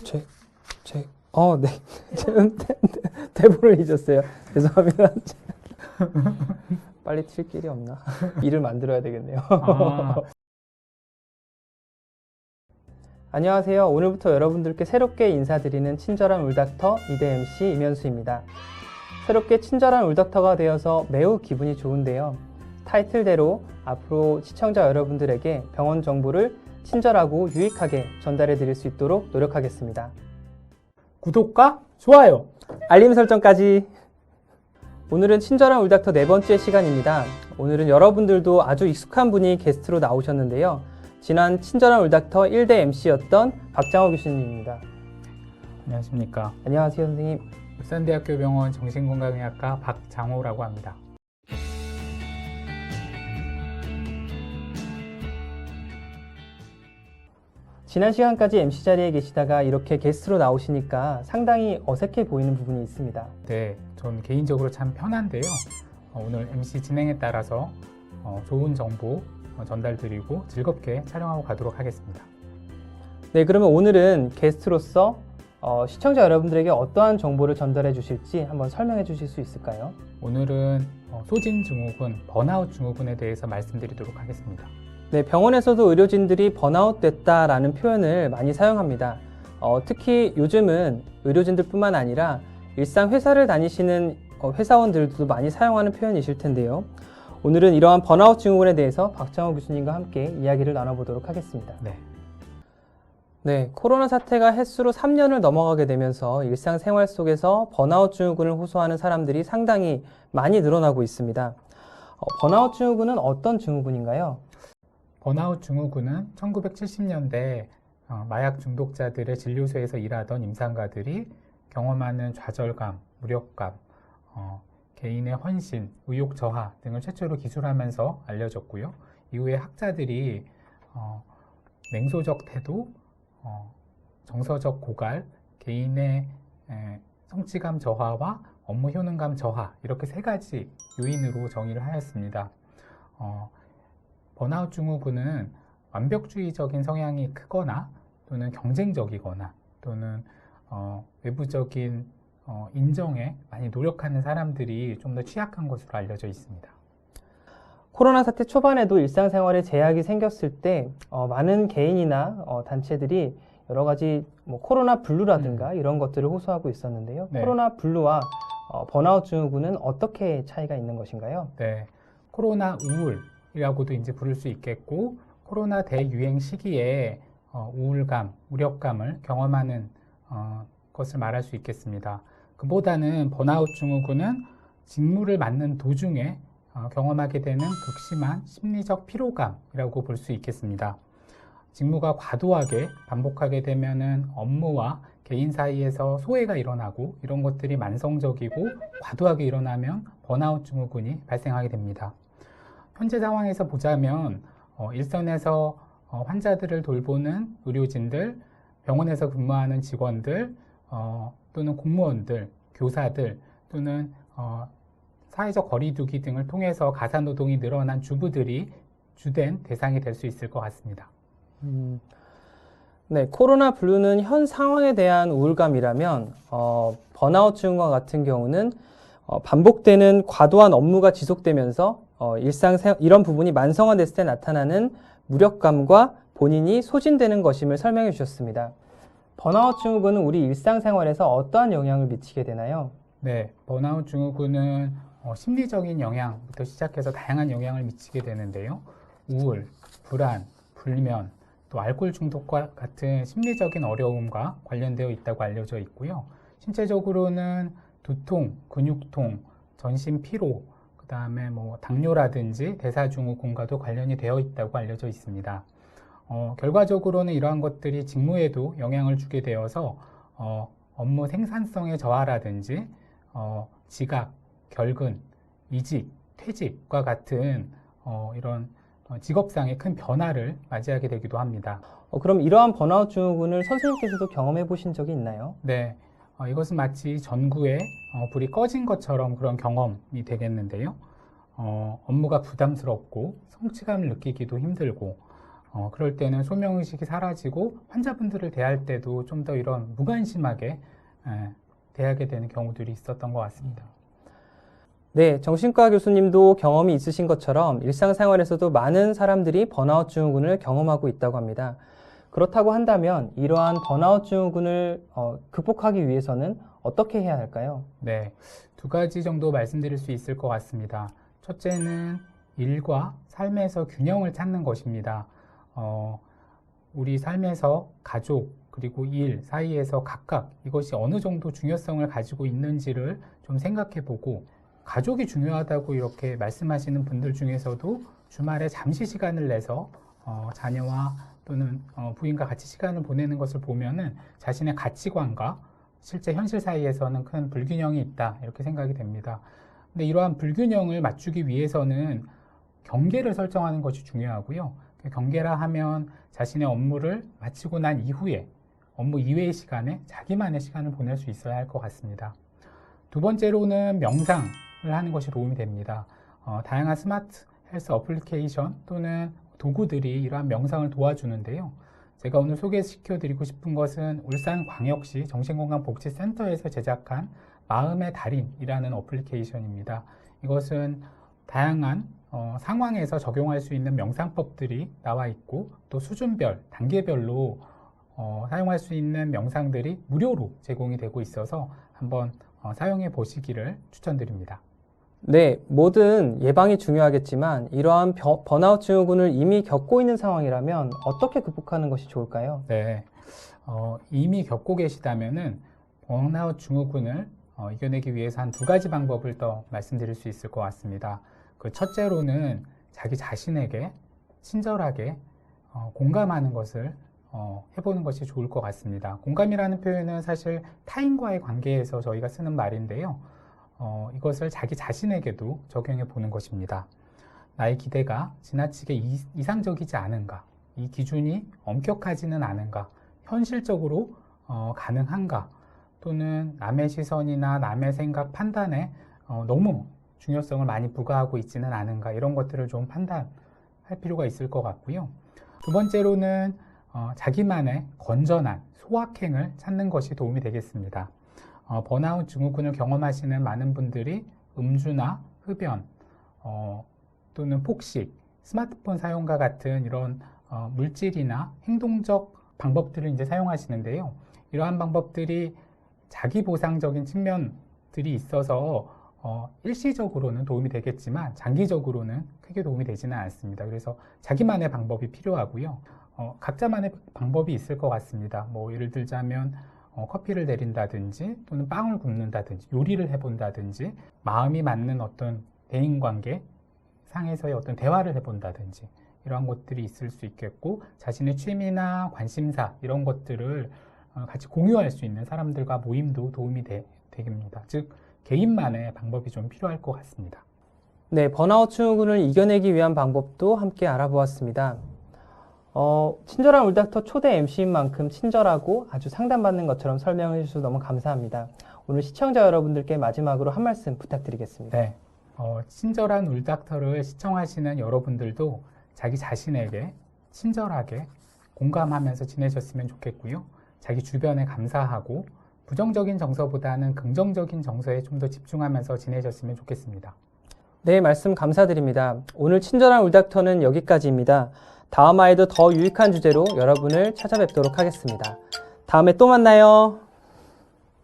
네. 대본을 잊었어요. 죄송합니다. 빨리 칠 길이 없나? 일을 만들어야 되겠네요. 안녕하세요. 오늘부터 여러분들께 새롭게 인사드리는 친절한 울닥터 2대 MC 이면수입니다. 새롭게 친절한 울닥터가 되어서 매우 기분이 좋은데요. 타이틀대로 앞으로 시청자 여러분들에게 병원 정보를 친절하고 유익하게 전달해 드릴 수 있도록 노력하겠습니다. 구독과 좋아요, 알림 설정까지. 오늘은 친절한 울닥터 네 번째 시간입니다. 오늘은 여러분들도 아주 익숙한 분이 게스트로 나오셨는데요. 지난 친절한 울닥터 1대 MC였던 박장호 교수님입니다. 안녕하십니까. 안녕하세요, 선생님. 울산대학교 병원 정신건강의학과 박장호라고 합니다. 지난 시간까지 MC 자리에 계시다가 이렇게 게스트로 나오시니까 상당히 어색해 보이는 부분이 있습니다. 네, 전 개인적으로 참 편한데요. 오늘 MC 진행에 따라서 좋은 정보 전달드리고 즐겁게 촬영하고 가도록 하겠습니다. 네, 그러면 오늘은 게스트로서 시청자 여러분들에게 어떠한 정보를 전달해 주실지 한번 설명해 주실 수 있을까요? 오늘은 소진 증후군, 번아웃 증후군에 대해서 말씀드리도록 하겠습니다. 네, 병원에서도 의료진들이 번아웃 됐다라는 표현을 많이 사용합니다. 특히 요즘은 의료진들뿐만 아니라 일상 회사를 다니시는 회사원들도 많이 사용하는 표현이실 텐데요. 오늘은 이러한 번아웃 증후군에 대해서 박장호 교수님과 함께 이야기를 나눠보도록 하겠습니다. 네, 코로나 사태가 햇수로 3년을 넘어가게 되면서 일상생활 속에서 번아웃 증후군을 호소하는 사람들이 상당히 많이 늘어나고 있습니다. 번아웃 증후군은 어떤 증후군인가요? 번아웃 증후군은 1970년대 마약 중독자들의 진료소에서 일하던 임상가들이 경험하는 좌절감, 무력감, 개인의 헌신, 의욕 저하 등을 최초로 기술하면서 알려졌고요. 이후에 학자들이 냉소적 태도, 정서적 고갈, 개인의 성취감 저하와 업무 효능감 저하, 이렇게 세 가지 요인으로 정의를 하였습니다. 번아웃 증후군은 완벽주의적인 성향이 크거나 또는 경쟁적이거나 또는 외부적인 인정에 많이 노력하는 사람들이 좀 더 취약한 것으로 알려져 있습니다. 코로나 사태 초반에도 일상생활에 제약이 생겼을 때 많은 개인이나 단체들이 여러 가지 코로나 블루라든가 이런 것들을 호소하고 있었는데요. 네. 코로나 블루와 번아웃 증후군은 어떻게 차이가 있는 것인가요? 네, 코로나 우울이라고도 이제 부를 수 있겠고, 코로나 대유행 시기에 우울감, 무력감을 경험하는 것을 말할 수 있겠습니다. 그보다는 번아웃 증후군은 직무를 맡는 도중에 경험하게 되는 극심한 심리적 피로감이라고 볼 수 있겠습니다. 직무가 과도하게 반복하게 되면은 업무와 개인 사이에서 소외가 일어나고, 이런 것들이 만성적이고 과도하게 일어나면 번아웃 증후군이 발생하게 됩니다. 현재 상황에서 보자면 일선에서 환자들을 돌보는 의료진들, 병원에서 근무하는 직원들, 또는 공무원들, 교사들, 또는 사회적 거리두기 등을 통해서 가사노동이 늘어난 주부들이 주된 대상이 될 수 있을 것 같습니다. 네, 코로나 블루는 현 상황에 대한 우울감이라면 번아웃 증후군 같은 경우는 반복되는 과도한 업무가 지속되면서 이런 부분이 만성화됐을 때 나타나는 무력감과 본인이 소진되는 것임을 설명해 주셨습니다. 번아웃 증후군은 우리 일상생활에서 어떠한 영향을 미치게 되나요? 네, 번아웃 증후군은 심리적인 영향부터 시작해서 다양한 영향을 미치게 되는데요. 우울, 불안, 불면, 또 알코올 중독과 같은 심리적인 어려움과 관련되어 있다고 알려져 있고요. 신체적으로는 두통, 근육통, 전신 피로, 그 다음에 당뇨라든지 대사증후군과도 관련이 되어 있다고 알려져 있습니다. 결과적으로는 이러한 것들이 직무에도 영향을 주게 되어서 업무 생산성의 저하라든지 지각, 결근, 이직, 퇴직과 같은 이런 직업상의 큰 변화를 맞이하게 되기도 합니다. 그럼 이러한 번아웃 증후군을 선생님께서도 경험해 보신 적이 있나요? 네, 이것은 마치 전구에 불이 꺼진 것처럼 그런 경험이 되겠는데요. 업무가 부담스럽고 성취감을 느끼기도 힘들고 그럴 때는 소명의식이 사라지고 환자분들을 대할 때도 좀 더 이런 무관심하게 대하게 되는 경우들이 있었던 것 같습니다. 네, 정신과 교수님도 경험이 있으신 것처럼 일상생활에서도 많은 사람들이 번아웃 증후군을 경험하고 있다고 합니다. 그렇다고 한다면 이러한 번아웃 증후군을 극복하기 위해서는 어떻게 해야 할까요? 네, 두 가지 정도 말씀드릴 수 있을 것 같습니다. 첫째는 일과 삶에서 균형을 찾는 것입니다. 우리 삶에서 가족 그리고 일 사이에서 각각 이것이 어느 정도 중요성을 가지고 있는지를 좀 생각해 보고, 가족이 중요하다고 이렇게 말씀하시는 분들 중에서도 주말에 잠시 시간을 내서 자녀와 또는 부인과 같이 시간을 보내는 것을 보면은 자신의 가치관과 실제 현실 사이에서는 큰 불균형이 있다, 이렇게 생각이 됩니다. 근데 이러한 불균형을 맞추기 위해서는 경계를 설정하는 것이 중요하고요. 경계라 하면 자신의 업무를 마치고 난 이후에 업무 이외의 시간에 자기만의 시간을 보낼 수 있어야 할 것 같습니다. 두 번째로는 명상을 하는 것이 도움이 됩니다. 다양한 스마트 헬스 어플리케이션 또는 도구들이 이러한 명상을 도와주는데요. 제가 오늘 소개시켜 드리고 싶은 것은 울산광역시 정신건강복지센터에서 제작한 마음의 달인이라는 어플리케이션입니다. 이것은 다양한 상황에서 적용할 수 있는 명상법들이 나와 있고, 또 수준별, 단계별로 사용할 수 있는 명상들이 무료로 제공이 되고 있어서 한번 사용해 보시기를 추천드립니다. 네, 뭐든 예방이 중요하겠지만 이러한 번아웃 증후군을 이미 겪고 있는 상황이라면 어떻게 극복하는 것이 좋을까요? 네, 이미 겪고 계시다면은 번아웃 증후군을 이겨내기 위해서 한 두 가지 방법을 더 말씀드릴 수 있을 것 같습니다. 그 첫째로는 자기 자신에게 친절하게 공감하는 것을 해보는 것이 좋을 것 같습니다. 공감이라는 표현은 사실 타인과의 관계에서 저희가 쓰는 말인데요. 이것을 자기 자신에게도 적용해 보는 것입니다. 나의 기대가 지나치게 이상적이지 않은가, 이 기준이 엄격하지는 않은가, 현실적으로 가능한가, 또는 남의 시선이나 남의 생각, 판단에 너무 중요성을 많이 부과하고 있지는 않은가, 이런 것들을 좀 판단할 필요가 있을 것 같고요. 두 번째로는 자기만의 건전한 소확행을 찾는 것이 도움이 되겠습니다. 번아웃 증후군을 경험하시는 많은 분들이 음주나 흡연, 또는 폭식, 스마트폰 사용과 같은 이런 물질이나 행동적 방법들을 이제 사용하시는데요. 이러한 방법들이 자기 보상적인 측면들이 있어서 일시적으로는 도움이 되겠지만 장기적으로는 크게 도움이 되지는 않습니다. 그래서 자기만의 방법이 필요하고요. 각자만의 방법이 있을 것 같습니다. 뭐 예를 들자면 커피를 내린다든지 또는 빵을 굽는다든지 요리를 해본다든지 마음이 맞는 어떤 대인관계 상에서의 어떤 대화를 해본다든지 이러한 것들이 있을 수 있겠고, 자신의 취미나 관심사 이런 것들을 같이 공유할 수 있는 사람들과 모임도 도움이 됩니다. 즉 개인만의 방법이 좀 필요할 것 같습니다. 네, 번아웃 증후군을 이겨내기 위한 방법도 함께 알아보았습니다. 친절한 울닥터 초대 MC인 만큼 친절하고 아주 상담받는 것처럼 설명해 주셔서 너무 감사합니다. 오늘 시청자 여러분들께 마지막으로 한 말씀 부탁드리겠습니다. 네, 친절한 울닥터를 시청하시는 여러분들도 자기 자신에게 친절하게 공감하면서 지내셨으면 좋겠고요. 자기 주변에 감사하고 부정적인 정서보다는 긍정적인 정서에 좀 더 집중하면서 지내셨으면 좋겠습니다. 네, 말씀 감사드립니다. 오늘 친절한 울닥터는 여기까지입니다. 다음 화에도 더 유익한 주제로 여러분을 찾아뵙도록 하겠습니다. 다음에 또 만나요.